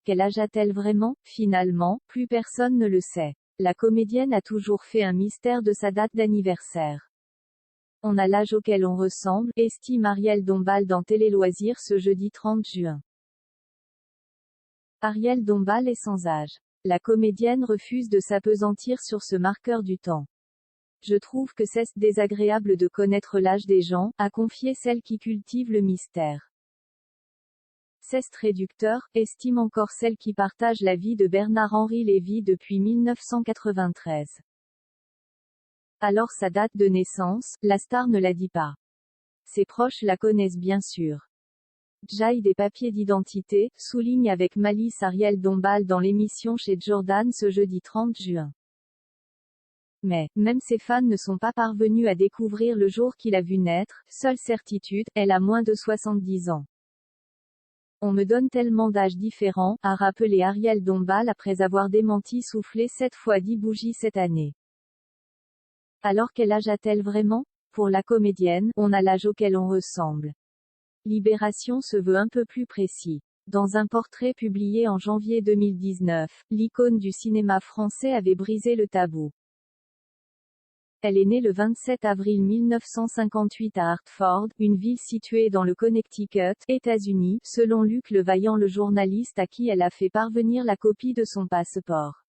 Quel âge a-t-elle vraiment? Finalement, plus personne ne le sait. La comédienne a toujours fait un mystère de sa date d'anniversaire. On a l'âge auquel on ressemble, estime Ariel Dombal dans Télé Loisirs ce jeudi 30 juin. Ariel Dombal est sans âge. La comédienne refuse de s'appesantir sur ce marqueur du temps. Je trouve que c'est désagréable de connaître l'âge des gens, a confié celle qui cultive le mystère. C'est réducteur, estime encore celle qui partage la vie de Bernard-Henri Lévy depuis 1993. Alors sa date de naissance, la star ne la dit pas. Ses proches la connaissent bien sûr. Jaille des papiers d'identité, souligne avec malice Ariel Dombal dans l'émission chez Jordan ce jeudi 30 juin. Mais, même ses fans ne sont pas parvenus à découvrir le jour qu'il a vu naître, seule certitude, elle a moins de 70 ans. On me donne tellement d'âges différents, a rappelé Ariel Dombal après avoir démenti soufflé 7 fois 10 bougies cette année. Alors quel âge a-t-elle vraiment? Pour la comédienne, on a l'âge auquel on ressemble. Libération se veut un peu plus précis. Dans un portrait publié en janvier 2019, l'icône du cinéma français avait brisé le tabou. Elle est née le 27 avril 1958 à Hartford, une ville située dans le Connecticut, États-Unis, selon Luc Le Vaillant, le journaliste à qui elle a fait parvenir la copie de son passeport.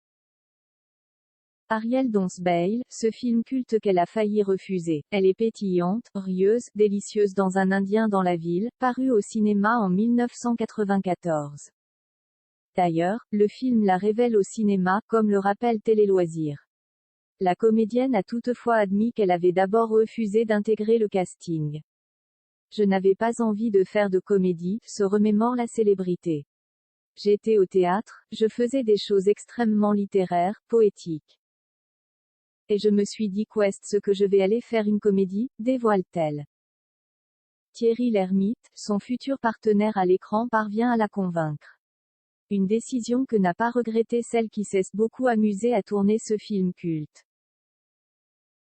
Ariel Dombal, ce film culte qu'elle a failli refuser. Elle est pétillante, rieuse, délicieuse dans Un Indien dans la ville, paru au cinéma en 1994. D'ailleurs, le film la révèle au cinéma, comme le rappelle Télé Loisirs. La comédienne a toutefois admis qu'elle avait d'abord refusé d'intégrer le casting. Je n'avais pas envie de faire de comédie, se remémore la célébrité. J'étais au théâtre, je faisais des choses extrêmement littéraires, poétiques. Et je me suis dit qu'est ce que je vais aller faire une comédie, dévoile-t-elle. Thierry Lhermitte, son futur partenaire à l'écran, parvient à la convaincre. Une décision que n'a pas regrettée celle qui s'est beaucoup amusée à tourner ce film culte.